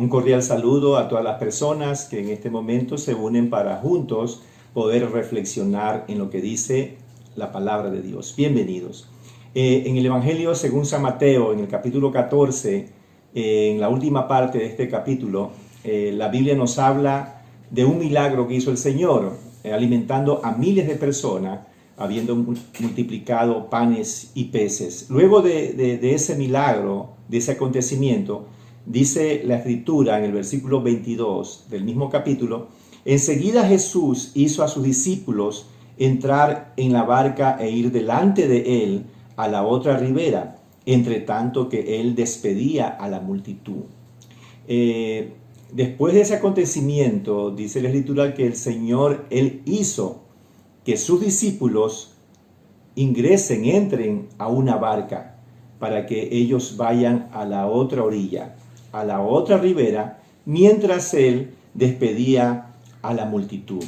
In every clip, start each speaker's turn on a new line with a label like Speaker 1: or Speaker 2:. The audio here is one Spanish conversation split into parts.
Speaker 1: Un cordial saludo a todas las personas que en este momento se unen para juntos poder reflexionar en lo que dice la palabra de Dios. Bienvenidos. En el Evangelio según San Mateo, en el capítulo 14, en la última parte de este capítulo, la Biblia nos habla de un milagro que hizo el Señor, alimentando a miles de personas, habiendo multiplicado panes y peces. Luego de ese milagro, de ese acontecimiento, dice la Escritura en el versículo 22 del mismo capítulo: enseguida Jesús hizo a sus discípulos entrar en la barca e ir delante de él a la otra ribera, entre tanto que él despedía a la multitud. Después de ese acontecimiento, dice la Escritura que el Señor, él hizo que sus discípulos entren a una barca para que ellos vayan a la otra orilla, a la otra ribera, mientras él despedía a la multitud.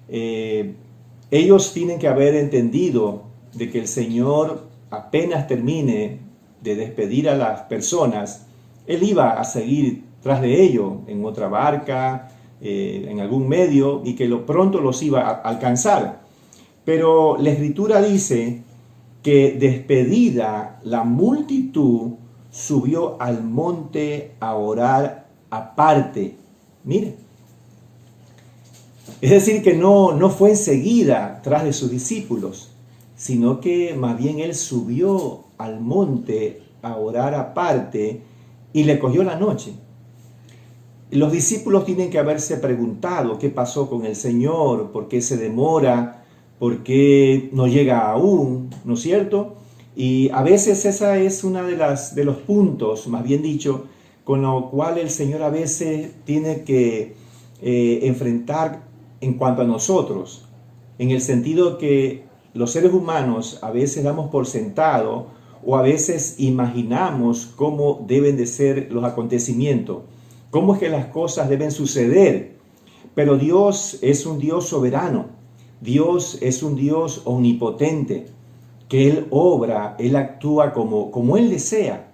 Speaker 1: Ellos tienen que haber entendido de que el Señor, apenas termine de despedir a las personas, él iba a seguir tras de ellos en otra barca, en algún medio, y que pronto los iba a alcanzar. Pero la Escritura dice que despedida la multitud, subió al monte a orar aparte. Mire, es decir, que no fue enseguida tras de sus discípulos, sino que más bien él subió al monte a orar aparte y le cogió la noche. Los discípulos tienen que haberse preguntado qué pasó con el Señor, por qué se demora, por qué no llega aún, ¿no es cierto? Y a veces esa es una de los puntos, más bien dicho, con lo cual el Señor a veces tiene que enfrentar en cuanto a nosotros, en el sentido que los seres humanos a veces damos por sentado o a veces imaginamos cómo deben de ser los acontecimientos, cómo es que las cosas deben suceder. Pero Dios es un Dios soberano, Dios es un Dios omnipotente, que Él obra, Él actúa como Él desea.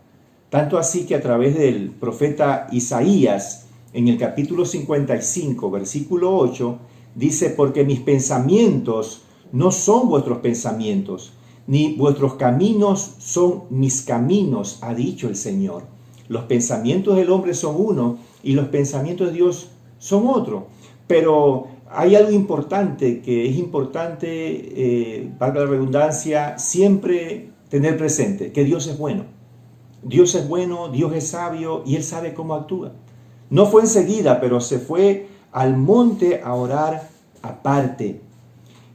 Speaker 1: Tanto así que a través del profeta Isaías, en el capítulo 55, versículo 8, dice: porque mis pensamientos no son vuestros pensamientos, ni vuestros caminos son mis caminos, ha dicho el Señor. Los pensamientos del hombre son uno y los pensamientos de Dios son otro. Pero hay algo importante que es importante, valga la redundancia, siempre tener presente: que Dios es bueno. Dios es bueno, Dios es sabio y Él sabe cómo actúa. No fue enseguida, pero se fue al monte a orar aparte.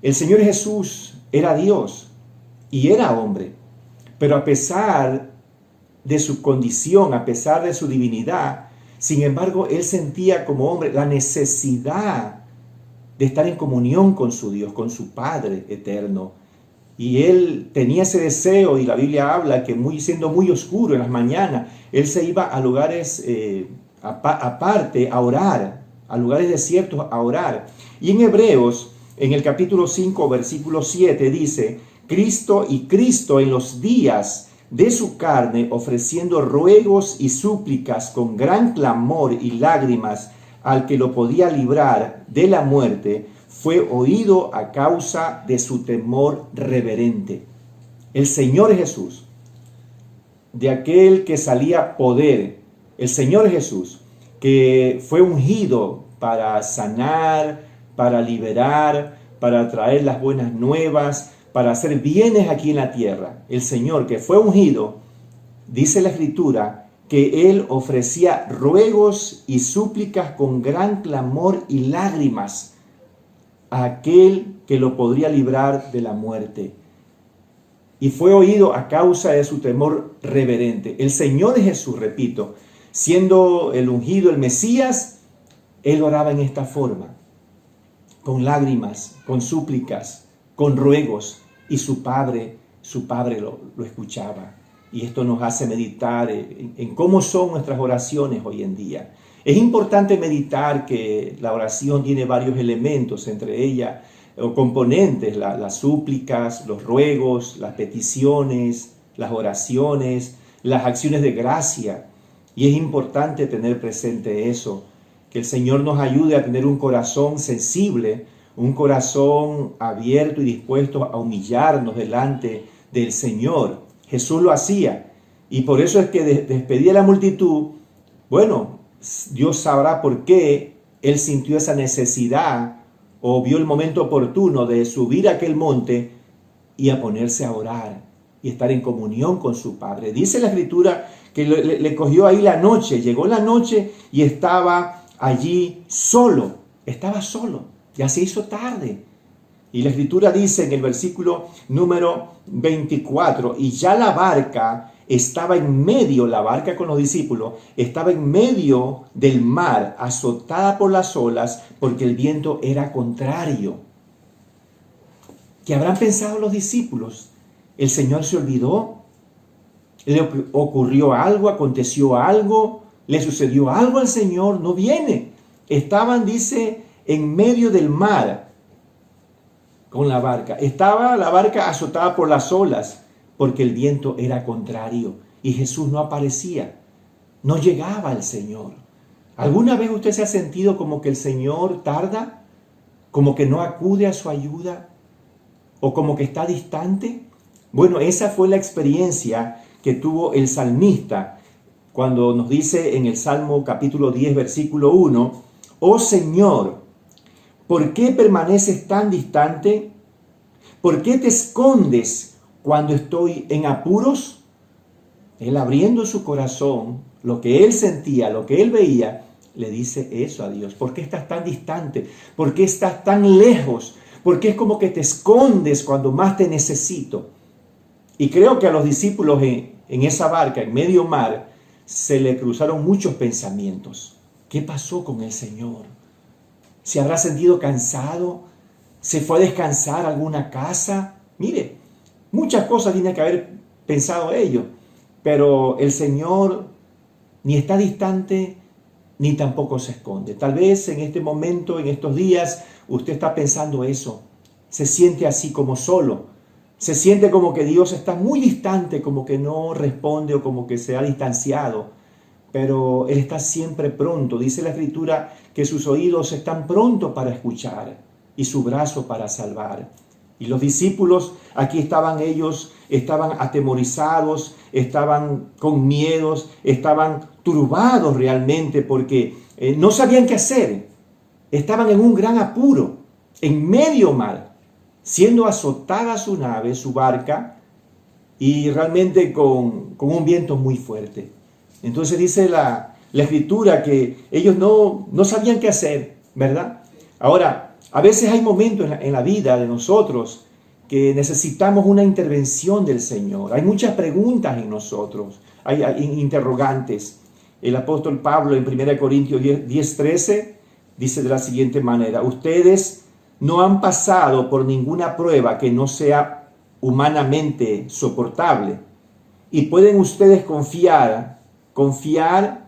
Speaker 1: El Señor Jesús era Dios y era hombre, pero a pesar de su condición, a pesar de su divinidad, sin embargo, Él sentía como hombre la necesidad de estar en comunión con su Dios, con su Padre eterno. Y Él tenía ese deseo, y la Biblia habla que siendo muy oscuro en las mañanas, Él se iba a lugares aparte a orar, a lugares desiertos a orar. Y en Hebreos, en el capítulo 5, versículo 7, dice: Cristo en los días de su carne, ofreciendo ruegos y súplicas con gran clamor y lágrimas al que lo podía librar de la muerte, fue oído a causa de su temor reverente. El Señor Jesús, de aquel que salía poder, el Señor Jesús, que fue ungido para sanar, para liberar, para traer las buenas nuevas, para hacer bienes aquí en la tierra. El Señor que fue ungido, dice la Escritura, que Él ofrecía ruegos y súplicas con gran clamor y lágrimas a aquel que lo podría librar de la muerte. Y fue oído a causa de su temor reverente. El Señor Jesús, repito, siendo el ungido, el Mesías, Él oraba en esta forma, con lágrimas, con súplicas, con ruegos, y su Padre lo escuchaba. Y esto nos hace meditar en cómo son nuestras oraciones hoy en día. Es importante meditar que la oración tiene varios elementos, entre ellas o componentes, las súplicas, los ruegos, las peticiones, las oraciones, las acciones de gracia. Y es importante tener presente eso, que el Señor nos ayude a tener un corazón sensible, un corazón abierto y dispuesto a humillarnos delante del Señor. Jesús lo hacía. Y por eso es que despedía a la multitud. Bueno, Dios sabrá por qué Él sintió esa necesidad o vio el momento oportuno de subir a aquel monte y a ponerse a orar y estar en comunión con su Padre. Dice la Escritura que le cogió ahí la noche, llegó la noche y estaba allí solo, estaba solo, ya se hizo tarde. Y la Escritura dice en el versículo número 24, y ya la barca estaba en medio, la barca con los discípulos, estaba en medio del mar, azotada por las olas, porque el viento era contrario. ¿Qué habrán pensado los discípulos? ¿El Señor se olvidó? ¿Le ocurrió algo? ¿Aconteció algo? ¿Le sucedió algo al Señor? No viene. Estaban, dice, en medio del mar con la barca. Estaba la barca azotada por las olas porque el viento era contrario y Jesús no aparecía. No llegaba el Señor. ¿Alguna vez usted se ha sentido como que el Señor tarda? ¿Como que no acude a su ayuda? ¿O como que está distante? Bueno, esa fue la experiencia que tuvo el salmista cuando nos dice en el Salmo capítulo 10, versículo 1, «Oh Señor, ¿por qué permaneces tan distante? ¿Por qué te escondes cuando estoy en apuros?» Él, abriendo su corazón, lo que él sentía, lo que él veía, le dice eso a Dios. ¿Por qué estás tan distante? ¿Por qué estás tan lejos? ¿Por qué es como que te escondes cuando más te necesito? Y creo que a los discípulos en esa barca, en medio mar, se le cruzaron muchos pensamientos. ¿Qué pasó con el Señor? ¿Se habrá sentido cansado? ¿Se fue a descansar a alguna casa? Mire, muchas cosas tienen que haber pensado ellos, pero el Señor ni está distante, ni tampoco se esconde. Tal vez en este momento, en estos días, usted está pensando eso. Se siente así como solo. Se siente como que Dios está muy distante, como que no responde o como que se ha distanciado. Pero Él está siempre pronto. Dice la Escritura que sus oídos están prontos para escuchar y su brazo para salvar. Y los discípulos, aquí estaban ellos, estaban atemorizados, estaban con miedos, estaban turbados realmente porque no sabían qué hacer. Estaban en un gran apuro, en medio mar, siendo azotada su nave, su barca, y realmente con un viento muy fuerte. Entonces dice la Escritura que ellos no sabían qué hacer, ¿verdad? Ahora, a veces hay momentos en la vida de nosotros que necesitamos una intervención del Señor. Hay muchas preguntas en nosotros, hay interrogantes. El apóstol Pablo en 1 Corintios 10:13 dice de la siguiente manera: ustedes no han pasado por ninguna prueba que no sea humanamente soportable. Y pueden ustedes confiar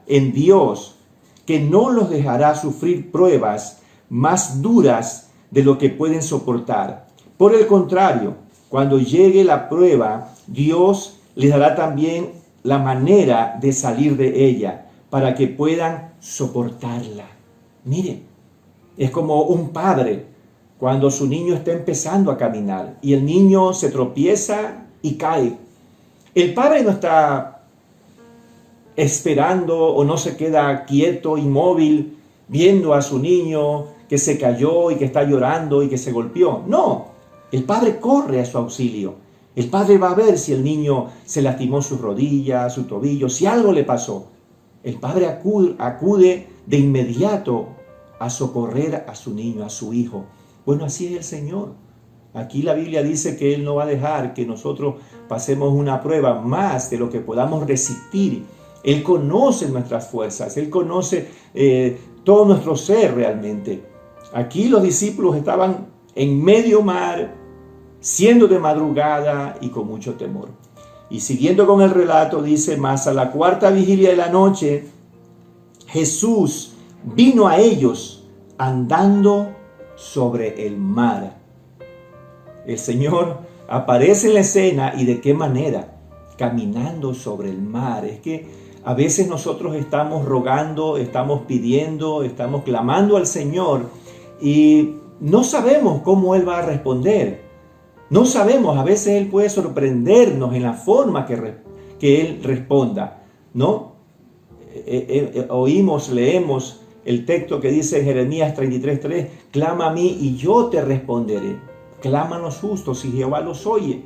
Speaker 1: en Dios, que no los dejará sufrir pruebas más duras de lo que pueden soportar. Por el contrario, cuando llegue la prueba, Dios les dará también la manera de salir de ella, para que puedan soportarla. Mire, es como un padre cuando su niño está empezando a caminar y el niño se tropieza y cae. El padre no está esperando o no se queda quieto, inmóvil, viendo a su niño que se cayó y que está llorando y que se golpeó. No, el padre corre a su auxilio. El padre va a ver si el niño se lastimó sus rodillas, su tobillo, si algo le pasó. El padre acude de inmediato a socorrer a su niño, a su hijo. Bueno, así es el Señor. Aquí la Biblia dice que Él no va a dejar que nosotros pasemos una prueba más de lo que podamos resistir. Él conoce nuestras fuerzas, Él conoce todo nuestro ser realmente. Aquí los discípulos estaban en medio mar, siendo de madrugada y con mucho temor. Y siguiendo con el relato, dice: mas a la cuarta vigilia de la noche, Jesús vino a ellos andando sobre el mar. El Señor aparece en la escena, y de qué manera, caminando sobre el mar. Es que A veces nosotros estamos rogando, estamos pidiendo, estamos clamando al Señor y no sabemos cómo Él va a responder. No sabemos, a veces Él puede sorprendernos en la forma que Él responda, ¿no? Leemos el texto que dice en Jeremías 33:3, clama a mí y yo te responderé. Claman los justos y Jehová los oye.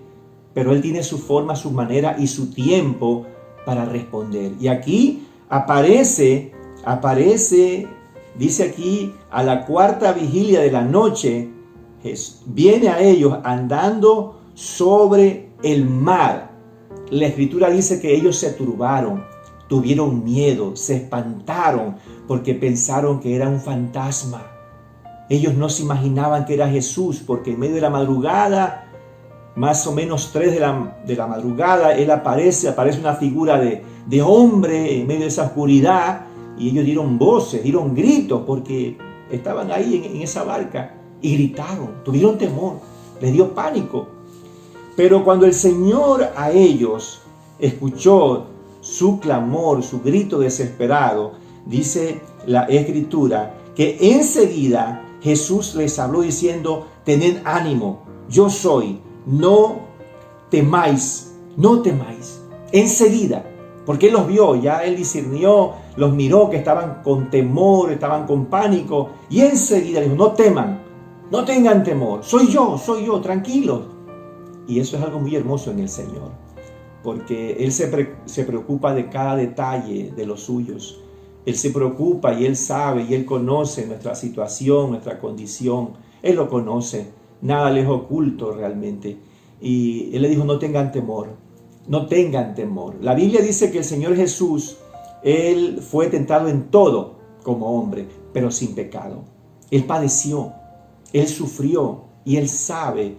Speaker 1: Pero Él tiene su forma, su manera y su tiempo para responder. Y aquí aparece, dice aquí, a la cuarta vigilia de la noche, viene a ellos andando sobre el mar. La Escritura dice que ellos se turbaron, tuvieron miedo, se espantaron porque pensaron que era un fantasma. Ellos no se imaginaban que era Jesús, porque en medio de la madrugada, más o menos 3 de la madrugada, Él aparece una figura de hombre en medio de esa oscuridad, y ellos dieron voces, dieron gritos, porque estaban ahí en esa barca, y gritaron, tuvieron temor, les dio pánico. Pero cuando el Señor a ellos escuchó su clamor, su grito desesperado, dice la Escritura, que enseguida Jesús les habló diciendo, tened ánimo, yo soy, no temáis, no temáis. Enseguida, porque Él los vio, ya Él discernió, los miró que estaban con temor, estaban con pánico, y enseguida les dijo, no teman, no tengan temor, soy yo, tranquilos. Y eso es algo muy hermoso en el Señor, porque Él se preocupa de cada detalle de los suyos. Él se preocupa y Él sabe y Él conoce nuestra situación, nuestra condición. Él lo conoce, nada le es oculto realmente. Y Él le dijo, no tengan temor, no tengan temor. La Biblia dice que el Señor Jesús, Él fue tentado en todo como hombre, pero sin pecado. Él padeció, Él sufrió y Él sabe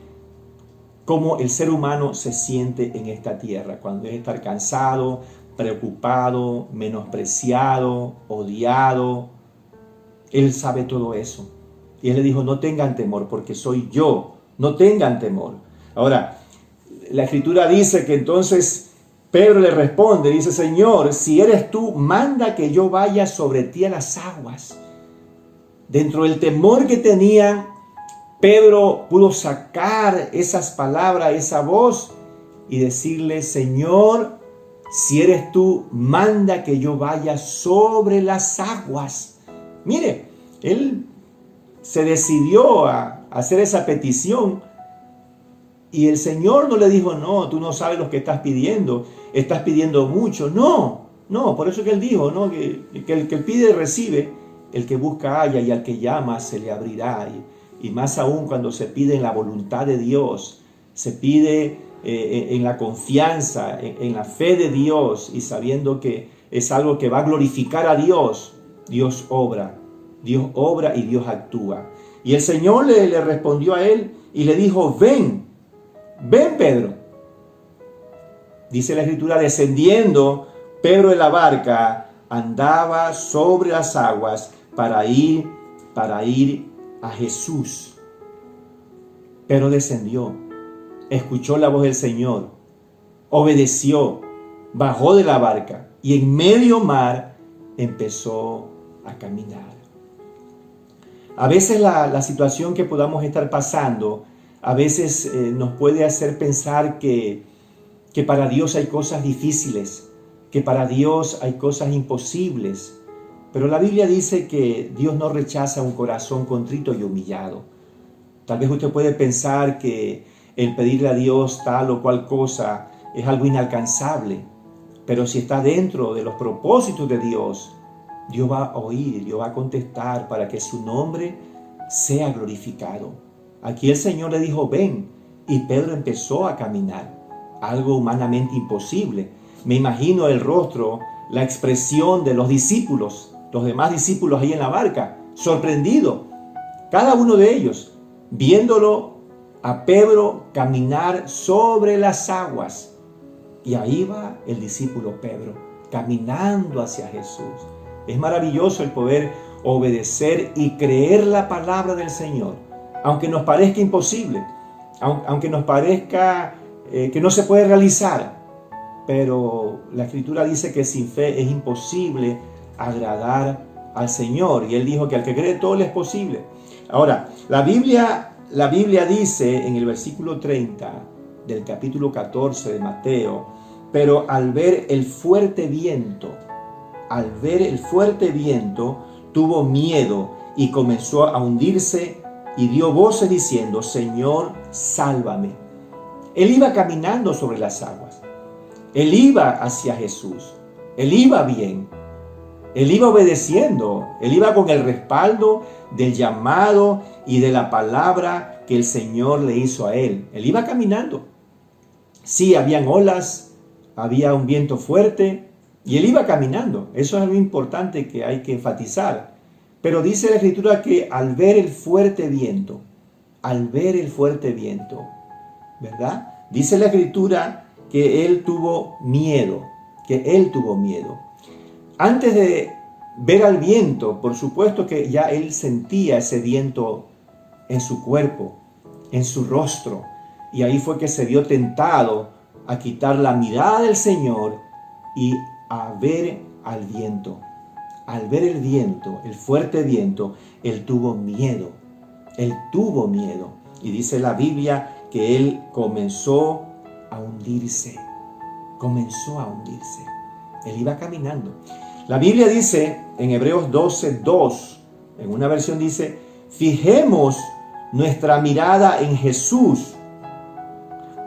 Speaker 1: cómo el ser humano se siente en esta tierra, cuando es estar cansado, preocupado, menospreciado, odiado. Él sabe todo eso. Y Él le dijo, no tengan temor, porque soy yo, no tengan temor. Ahora, la Escritura dice que entonces Pedro le responde, dice, Señor, si eres tú, manda que yo vaya sobre ti a las aguas. Dentro del temor que tenían, Pedro pudo sacar esas palabras, esa voz y decirle, Señor, si eres tú, manda que yo vaya sobre las aguas. Mire, él se decidió a hacer esa petición y el Señor no le dijo, no, tú no sabes lo que estás pidiendo mucho. No, por eso que él dijo, ¿no? que el que pide recibe, el que busca halla y al que llama se le abrirá. Y más aún cuando se pide en la voluntad de Dios, se pide en la confianza, en la fe de Dios y sabiendo que es algo que va a glorificar a Dios. Dios obra y Dios actúa. Y el Señor le respondió a él y le dijo, ven Pedro. Dice la Escritura, descendiendo Pedro de la barca, andaba sobre las aguas para ir a Jesús. Pero descendió, escuchó la voz del Señor, obedeció, bajó de la barca y en medio mar empezó a caminar. A veces la situación que podamos estar pasando, a veces nos puede hacer pensar que para Dios hay cosas difíciles, que para Dios hay cosas imposibles. Pero la Biblia dice que Dios no rechaza un corazón contrito y humillado. Tal vez usted puede pensar que el pedirle a Dios tal o cual cosa es algo inalcanzable. Pero si está dentro de los propósitos de Dios, Dios va a oír, Dios va a contestar para que su nombre sea glorificado. Aquí el Señor le dijo, ven, y Pedro empezó a caminar. Algo humanamente imposible. Me imagino el rostro, la expresión de los discípulos, los demás discípulos ahí en la barca, sorprendido, cada uno de ellos, viéndolo a Pedro caminar sobre las aguas. Y ahí va el discípulo Pedro, caminando hacia Jesús. Es maravilloso el poder obedecer y creer la palabra del Señor, aunque nos parezca imposible, aunque nos parezca que no se puede realizar. pero la Escritura dice que sin fe es imposible agradar al Señor. Y Él dijo que al que cree todo le es posible. Ahora, la Biblia dice en el versículo 30 del capítulo 14 de Mateo, pero al ver el fuerte viento, tuvo miedo y comenzó a hundirse y dio voces diciendo, Señor, sálvame. Él iba caminando sobre las aguas. Él iba hacia Jesús. Él iba bien. Él iba obedeciendo. Él iba con el respaldo del llamado y de la palabra que el Señor le hizo a él. Él iba caminando. Sí, habían olas, había un viento fuerte y él iba caminando. Eso es algo importante que hay que enfatizar. Pero dice la Escritura que al ver el fuerte viento, ¿verdad? Dice la Escritura que él tuvo miedo, Antes de ver al viento, por supuesto que ya él sentía ese viento en su cuerpo, en su rostro. Y ahí fue que se vio tentado a quitar la mirada del Señor y a ver al viento. Al ver el viento, el fuerte viento, él tuvo miedo. Y dice la Biblia que él comenzó a hundirse. Él iba caminando. La Biblia dice en Hebreos 12:2, en una versión dice, fijemos nuestra mirada en Jesús,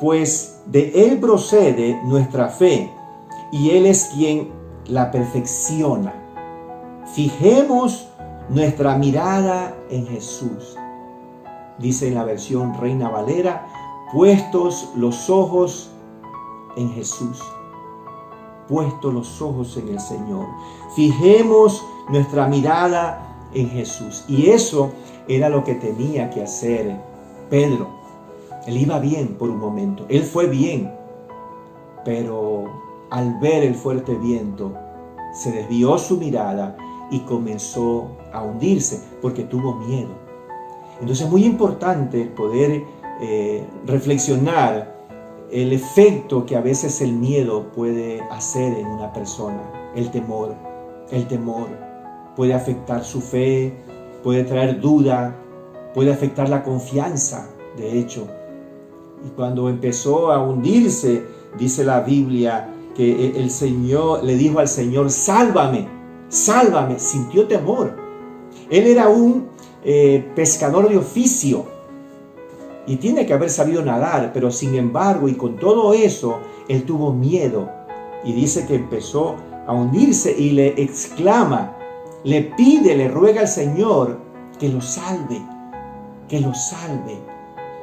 Speaker 1: pues de Él procede nuestra fe y Él es quien la perfecciona. Fijemos nuestra mirada en Jesús. Dice en la versión Reina Valera, puestos los ojos en Jesús. Puestos los ojos en el Señor. Fijemos nuestra mirada en Jesús. Y eso era lo que tenía que hacer Pedro. Él iba bien por un momento. Él fue bien. Pero al ver el fuerte viento, se desvió su mirada y comenzó a hundirse porque tuvo miedo. Entonces es muy importante poder reflexionar el efecto que a veces el miedo puede hacer en una persona. El temor puede afectar su fe, puede traer duda, puede afectar la confianza, de hecho. Y cuando empezó a hundirse, dice la Biblia que el Señor le dijo al Señor, sálvame, sintió temor. Él era un pescador de oficio y tiene que haber sabido nadar, pero sin embargo y con todo eso, él tuvo miedo y dice que empezó a hundirse y le exclama, le pide, le ruega al Señor que lo salve.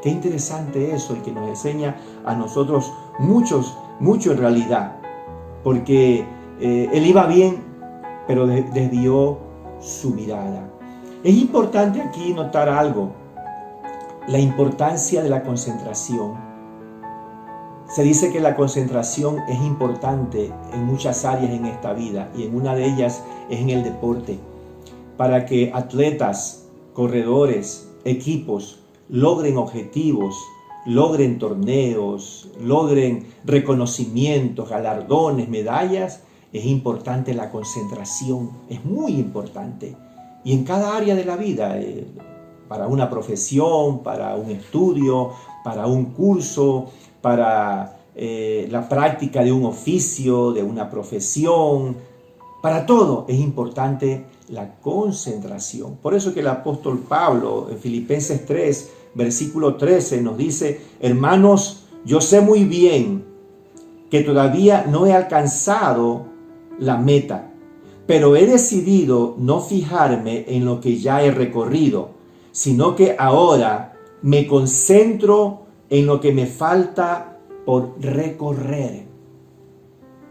Speaker 1: Qué interesante eso y que nos enseña a nosotros mucho en realidad, porque él iba bien, pero desvió su mirada. Es importante aquí notar algo, la importancia de la concentración. Se dice que la concentración es importante en muchas áreas en esta vida y en una de ellas es en el deporte, para que atletas, corredores, equipos logren objetivos, logren torneos, logren reconocimientos, galardones, medallas. Es importante la concentración, es muy importante. Y en cada área de la vida, para una profesión, para un estudio, para un curso, para la práctica de un oficio, de una profesión, para todo es importante la concentración. Por eso que el apóstol Pablo en Filipenses 3, versículo 13 nos dice, hermanos, yo sé muy bien que todavía no he alcanzado la meta, pero he decidido no fijarme en lo que ya he recorrido, sino que ahora me concentro en lo que me falta por recorrer.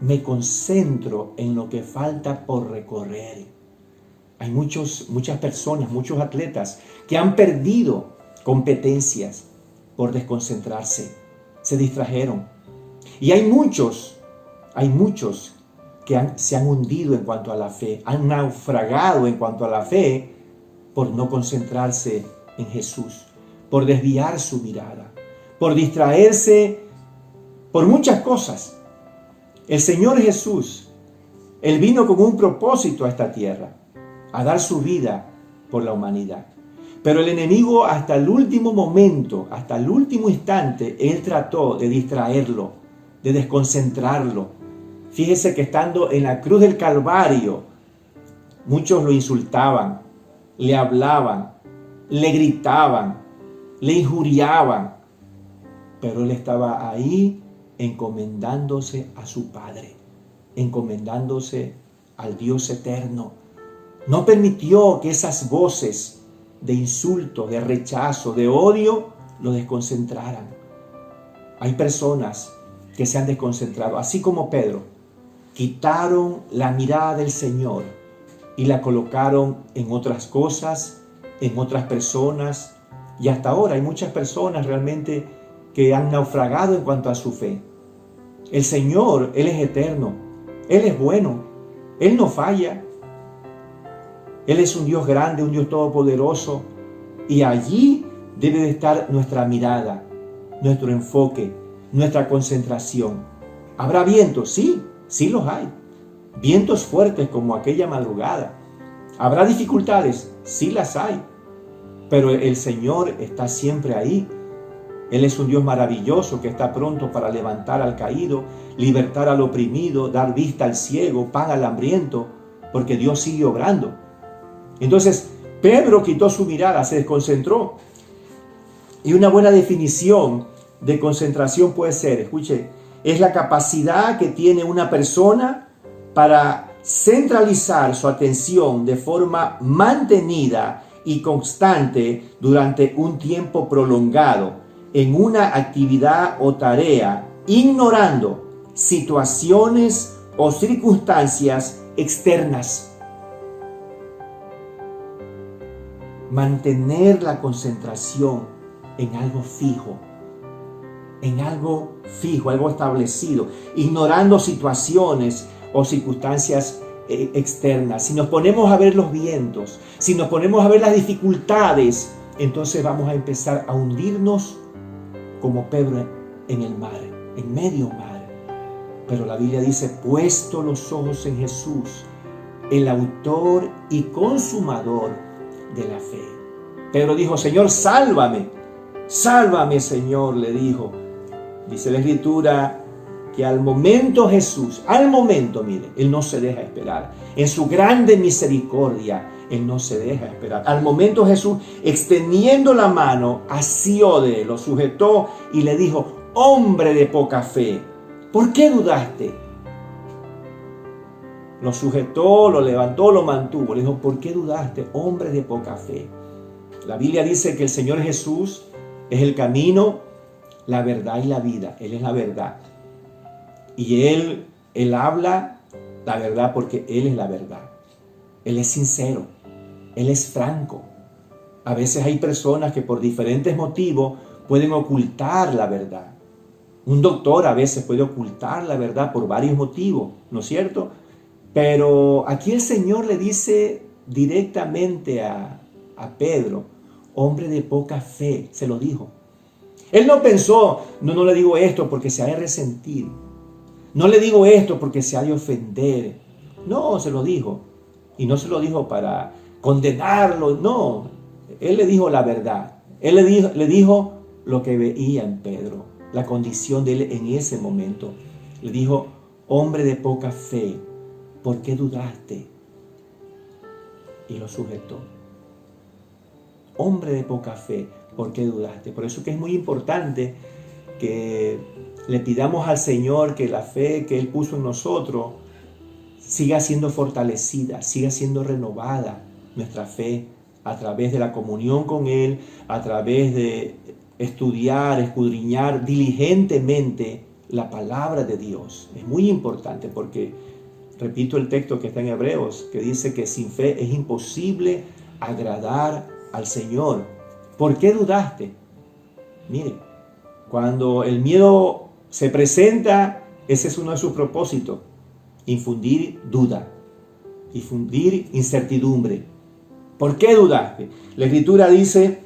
Speaker 1: Me concentro en lo que falta por recorrer. Hay muchas personas, muchos atletas que han perdido competencias por desconcentrarse, se distrajeron. Y hay muchos que se han hundido en cuanto a la fe, han naufragado en cuanto a la fe por no concentrarse en Jesús, por desviar su mirada, por distraerse por muchas cosas. El Señor Jesús, Él vino con un propósito a esta tierra, a dar su vida por la humanidad. Pero el enemigo hasta el último momento, hasta el último instante, él trató de distraerlo, de desconcentrarlo. Fíjese que estando en la cruz del Calvario, muchos lo insultaban, le hablaban, le gritaban, le injuriaban. Pero él estaba ahí encomendándose a su Padre, encomendándose al Dios eterno. No permitió que esas voces de insulto, de rechazo, de odio, lo desconcentraran. Hay personas que se han desconcentrado, así como Pedro, quitaron la mirada del Señor y la colocaron en otras cosas, en otras personas, y hasta ahora hay muchas personas realmente que han naufragado en cuanto a su fe. El Señor, Él es eterno, Él es bueno, Él no falla. Él es un Dios grande, un Dios todopoderoso, y allí debe de estar nuestra mirada, nuestro enfoque, nuestra concentración. ¿Habrá vientos? Sí, sí los hay. Vientos fuertes como aquella madrugada. ¿Habrá dificultades? Sí las hay. Pero el Señor está siempre ahí. Él es un Dios maravilloso que está pronto para levantar al caído, libertar al oprimido, dar vista al ciego, pan al hambriento, porque Dios sigue obrando. Entonces, Pedro quitó su mirada, se desconcentró. Y una buena definición de concentración puede ser, escuche, es la capacidad que tiene una persona para centralizar su atención de forma mantenida y constante durante un tiempo prolongado en una actividad o tarea, ignorando situaciones o circunstancias externas. Mantener la concentración en algo fijo, algo establecido, ignorando situaciones o circunstancias externas. Si nos ponemos a ver los vientos, si nos ponemos a ver las dificultades, entonces vamos a empezar a hundirnos como Pedro en el mar, en medio mar. Pero la Biblia dice, puesto los ojos en Jesús, el autor y consumador de la fe. Pedro dijo, Señor, sálvame, Señor, le dijo. Dice la Escritura que al momento Jesús, mire, Él no se deja esperar. En su grande misericordia, Él no se deja esperar. Al momento Jesús, extendiendo la mano, asió de él, lo sujetó y le dijo, hombre de poca fe, ¿por qué dudaste? Lo sujetó, lo levantó, lo mantuvo. Le dijo, ¿por qué dudaste, hombre de poca fe? La Biblia dice que el Señor Jesús es el camino, la verdad y la vida. Él es la verdad. Y Él habla la verdad porque Él es la verdad. Él es sincero. Él es franco. A veces hay personas que por diferentes motivos pueden ocultar la verdad. Un doctor a veces puede ocultar la verdad por varios motivos, ¿no es cierto? Pero aquí el Señor le dice directamente a Pedro, hombre de poca fe, se lo dijo. Él no pensó, no le digo esto porque se ha de resentir. No le digo esto porque se ha de ofender. No, se lo dijo. Y no se lo dijo para condenarlo, no. Él le dijo la verdad. Él le dijo lo que veía en Pedro, la condición de él en ese momento. Le dijo, hombre de poca fe, ¿por qué dudaste? Y lo sujetó. Hombre de poca fe, ¿por qué dudaste? Por eso que es muy importante que le pidamos al Señor que la fe que Él puso en nosotros siga siendo fortalecida, siga siendo renovada nuestra fe a través de la comunión con Él, a través de estudiar, escudriñar diligentemente la palabra de Dios. Es muy importante porque, repito el texto que está en Hebreos, que dice que sin fe es imposible agradar al Señor. ¿Por qué dudaste? Mire, cuando el miedo se presenta, ese es uno de sus propósitos, infundir duda, infundir incertidumbre. ¿Por qué dudaste? La Escritura dice,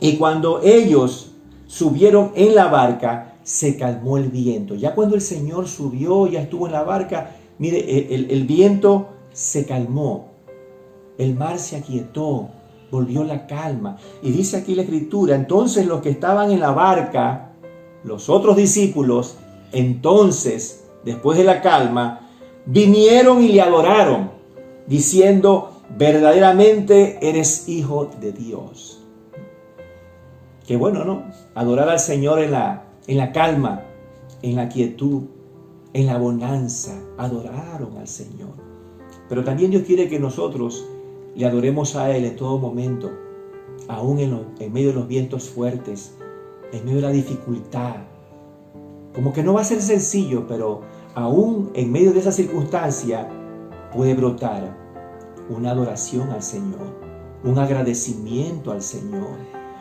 Speaker 1: y cuando ellos subieron en la barca, se calmó el viento. Ya cuando el Señor subió, ya estuvo en la barca, mire, el viento se calmó, el mar se aquietó, volvió la calma. Y dice aquí la Escritura, entonces los que estaban en la barca, los otros discípulos, entonces, después de la calma, vinieron y le adoraron, diciendo, verdaderamente eres Hijo de Dios. Qué bueno, ¿no? Adorar al Señor en la calma, en la quietud, en la bonanza. Adoraron al Señor. Pero también Dios quiere que nosotros le adoremos a Él en todo momento, aún en medio de los vientos fuertes, en medio de la dificultad. Como que no va a ser sencillo, pero aún en medio de esa circunstancia puede brotar una adoración al Señor, un agradecimiento al Señor,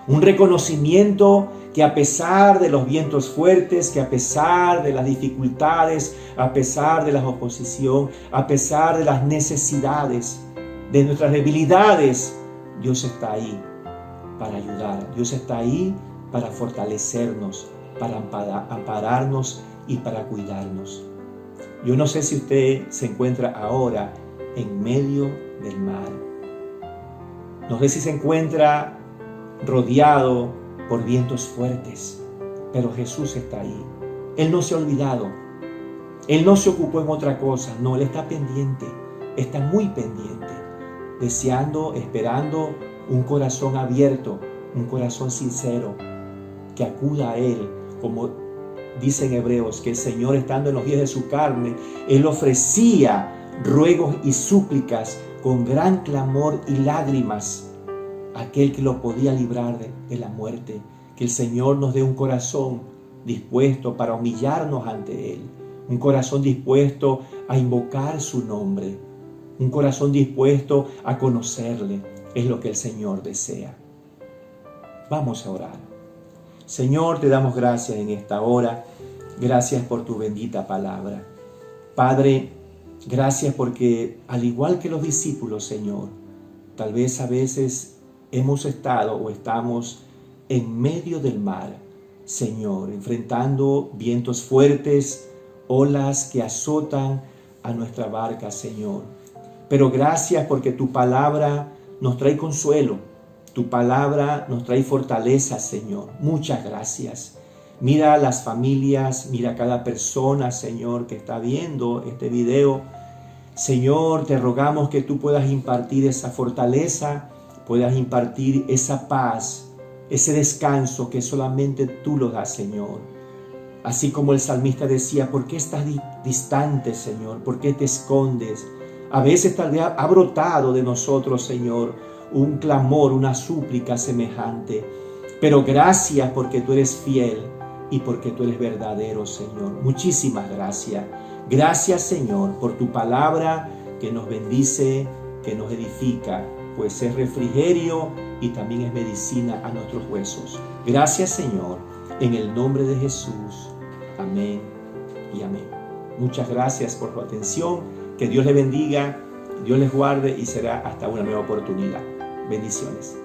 Speaker 1: un reconocimiento que a pesar de los vientos fuertes, que a pesar de las dificultades, a pesar de la oposición, a pesar de las necesidades, de nuestras debilidades, Dios está ahí para ayudar. Dios está ahí para fortalecernos, para ampararnos y para cuidarnos. Yo no sé si usted se encuentra ahora en medio del mar. No sé si se encuentra rodeado por vientos fuertes, pero Jesús está ahí. Él no se ha olvidado. Él no se ocupó en otra cosa. No, Él está pendiente. Está muy pendiente. Deseando, esperando un corazón abierto, un corazón sincero, que acuda a Él, como dice en Hebreos, que el Señor, estando en los días de su carne, Él ofrecía ruegos y súplicas con gran clamor y lágrimas a aquel que lo podía librar de la muerte. Que el Señor nos dé un corazón dispuesto para humillarnos ante Él, un corazón dispuesto a invocar su nombre, un corazón dispuesto a conocerle. Es lo que el Señor desea. Vamos a orar. Señor, te damos gracias en esta hora. Gracias por tu bendita palabra. Padre, gracias porque al igual que los discípulos, Señor, tal vez a veces hemos estado o estamos en medio del mar, Señor, enfrentando vientos fuertes, olas que azotan a nuestra barca, Señor. Pero gracias porque tu palabra nos trae consuelo, tu palabra nos trae fortaleza, Señor. Muchas gracias. Mira a las familias, mira a cada persona, Señor, que está viendo este video. Señor, te rogamos que tú puedas impartir esa fortaleza, puedas impartir esa paz, ese descanso que solamente tú lo das, Señor. Así como el salmista decía, ¿por qué estás distante, Señor? ¿Por qué te escondes? A veces tal vez ha brotado de nosotros, Señor, un clamor, una súplica semejante. Pero gracias porque tú eres fiel y porque tú eres verdadero, Señor. Muchísimas gracias. Gracias, Señor, por tu palabra que nos bendice, que nos edifica, pues es refrigerio y también es medicina a nuestros huesos. Gracias, Señor, en el nombre de Jesús. Amén y amén. Muchas gracias por tu atención. Que Dios les bendiga, Dios les guarde y será hasta una nueva oportunidad. Bendiciones.